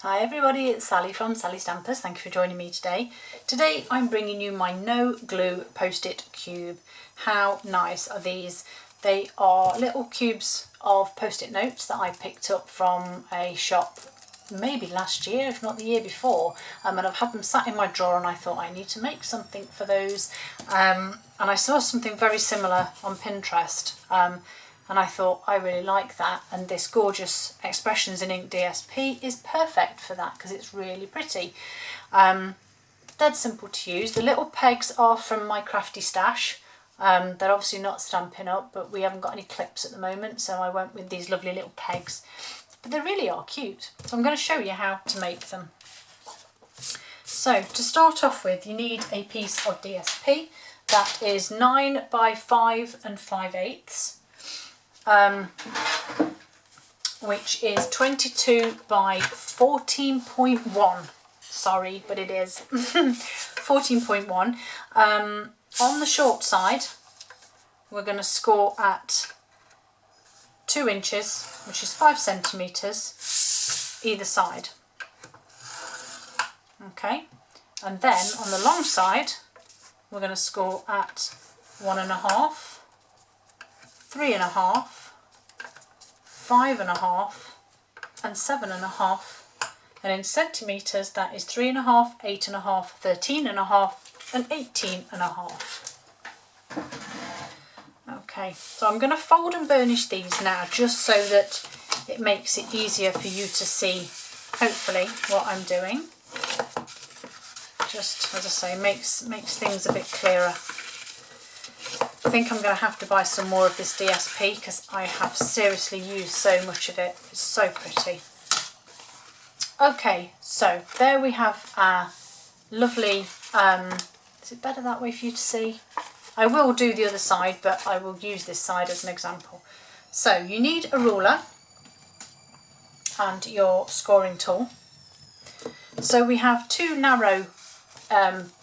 Hi everybody, it's Sally from Sallystampers. Thank you for joining me today. Today I'm bringing you my no glue post-it cube. How nice are these? They are little cubes of post-it notes that I picked up from a shop maybe last year, if not the year before, and I've had them sat in my drawer and I thought I need to make something for those, and I saw something very similar on Pinterest, and I thought I really like that, and this gorgeous Expressions in Ink DSP is perfect for that because it's really pretty. Dead simple to use. The little pegs are from my crafty stash. They're obviously not Stampin' Up, but we haven't got any clips at the moment, so I went with these lovely little pegs. But they really are cute. So I'm going to show you how to make them. So to start off with, you need a piece of DSP that is 9 by 5 and 5/8, which is 22 by 14.1. Sorry, but it is 14.1. On the short side, we're going to score at 2 inches, which is 5 centimetres either side. Okay, and then on the long side, we're going to score at 1.5, 3.5, 5.5, and 7.5. And in centimetres, that is 3.5, 8.5, 13.5, and 18.5. Okay, so I'm going to fold and burnish these now just so that it makes it easier for you to see, hopefully, what I'm doing. Just, as I say, makes things a bit clearer. I think I'm going to have to buy some more of this DSP because I have seriously used so much of it. It's so pretty. Okay, so there we have our lovely, is it better that way for you to see? I will do the other side, but I will use this side as an example. So you need a ruler and your scoring tool. So we have 2 narrow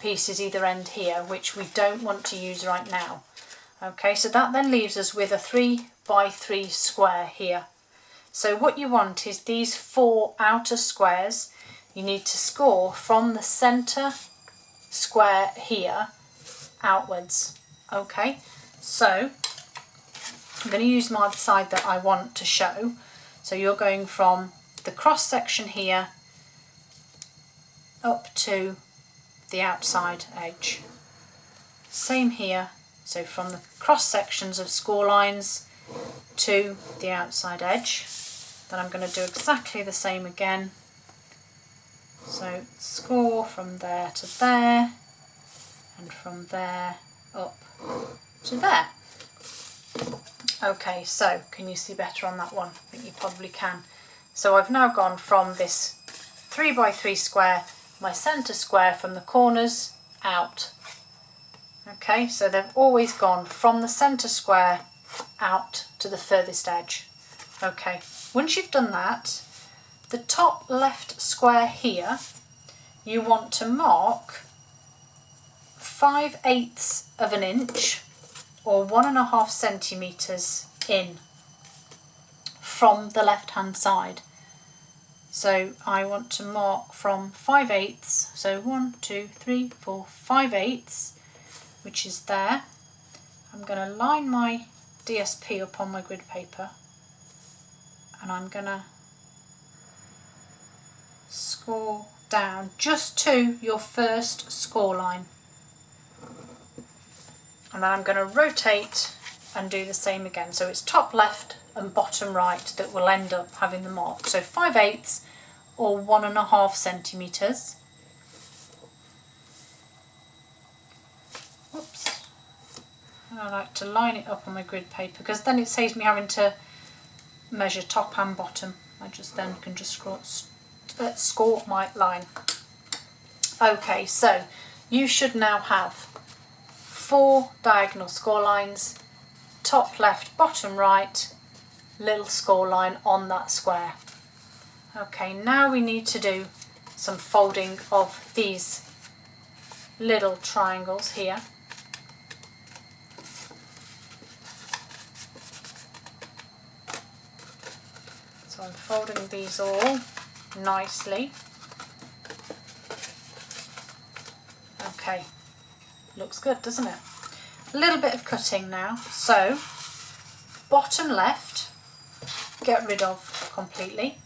pieces either end here, which we don't want to use right now. Okay, so that then leaves us with a 3 by 3 square here. So what you want is these 4 outer squares. You need to score from the centre square here outwards. Okay, so I'm going to use my side that I want to show. So you're going from the cross section here up to the outside edge. Same here, so from the cross sections of score lines to the outside edge. Then I'm going to do exactly the same again. So score from there to there, and from there up to there. Okay, so can you see better on that one? I think you probably can. So I've now gone from this 3 by 3 square, my centre square from the corners out. Okay, so they've always gone from the centre square out to the furthest edge. Okay, once you've done that, the top left square here, you want to mark 5/8 of an inch or 1.5 centimetres in from the left hand side. So I want to mark from 5/8, so 1, 2, 3, 4, 5/8, which is there. I'm going to line my DSP up on my grid paper, and I'm going to score down just to your first score line. And then I'm going to rotate and do the same again. So it's top left and bottom right that will end up having the mark. So 5/8 or 1.5 centimetres. Whoops. And I like to line it up on my grid paper because then it saves me having to measure top and bottom. I just then can just score my line. Okay, so you should now have 4 diagonal score lines, top left, bottom right, little score line on that square. Okay, now we need to do some folding of these little triangles here. So I'm folding these all nicely. Okay, looks good, doesn't it? A little bit of cutting now. So bottom left, get rid of completely.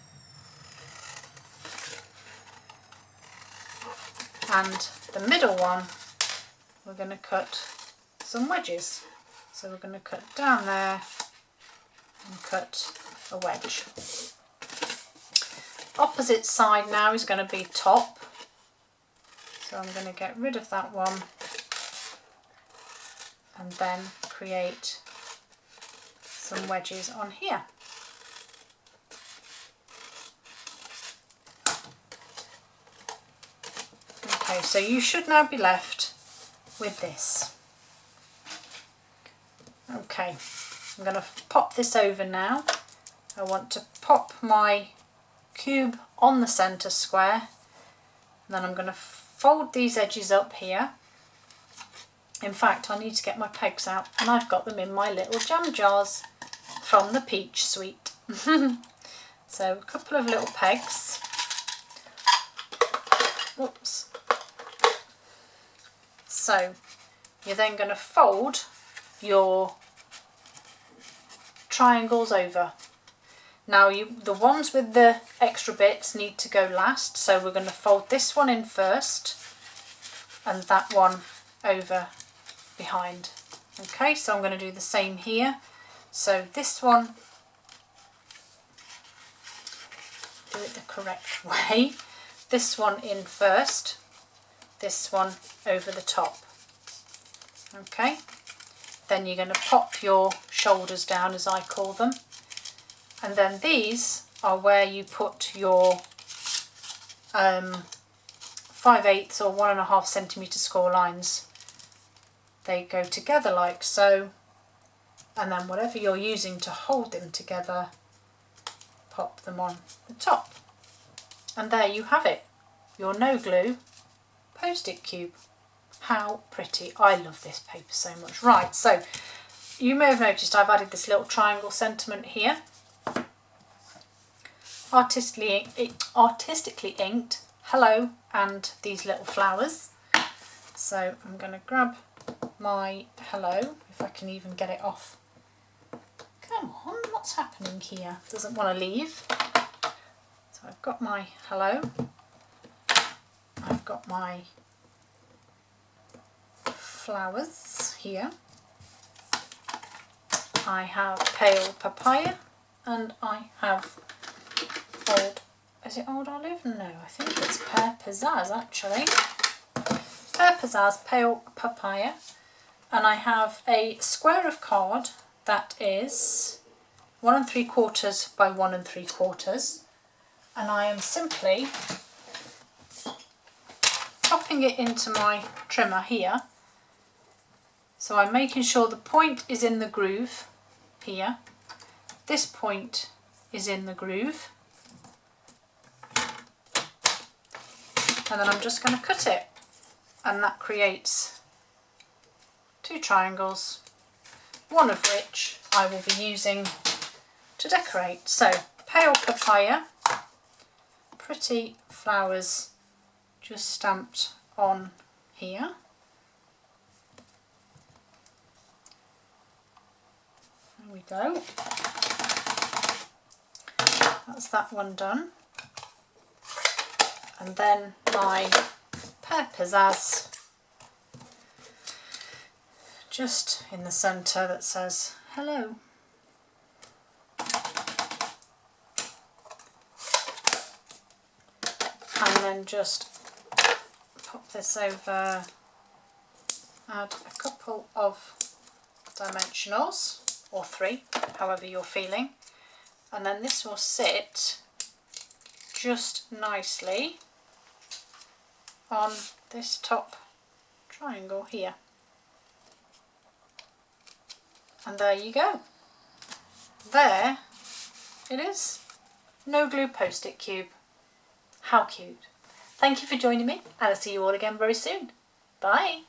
And the middle one, we're going to cut some wedges. So we're going to cut down there and cut a wedge. Opposite side now is going to be top. So I'm going to get rid of that one and then create some wedges on here. Okay, so you should now be left with this. Okay, I'm going to pop this over now. I want to pop my cube on the centre square, and then I'm going to fold these edges up here. In fact, I need to get my pegs out, and I've got them in my little jam jars from the Peach Suite. So a couple of little pegs. Whoops. So you're then going to fold your triangles over. Now the ones with the extra bits need to go last, so we're going to fold this one in first and that one over behind. Okay, so I'm going to do the same here. So this one, do it the correct way. This one in first, this one over the top. Okay, then you're going to pop your shoulders down, as I call them, and then these are where you put your 5/8 or 1.5 centimetre score lines. They go together like so, and then whatever you're using to hold them together, pop them on the top. And there you have it, your no glue post-it cube. How pretty. I love this paper so much. Right, so you may have noticed I've added this little triangle sentiment here. Artistically inked hello and these little flowers. So I'm going to grab my hello, if I can even get it off. Come on, what's happening here? Doesn't want to leave. So I've got my hello. I've got my flowers here. I have pale papaya and I have old, is it old olive? No, I think it's pear pizzazz actually. Pear pizzazz, pale papaya, and I have a square of card that is 1 3/4 by 1 3/4, and I am simply popping it into my trimmer here. So I'm making sure the point is in the groove here, this point is in the groove, and then I'm just going to cut it, and that creates 2 triangles, one of which I will be using to decorate. So pale papaya, pretty flowers just stamped on here. There we go. That's that one done. And then my pear pizzazz just in the centre that says hello. And then just pop this over, add a couple of dimensionals, or 3, however you're feeling, and then this will sit just nicely on this top triangle here. And there you go. There it is. No glue post-it cube. How cute. Thank you for joining me, and I'll see you all again very soon. Bye.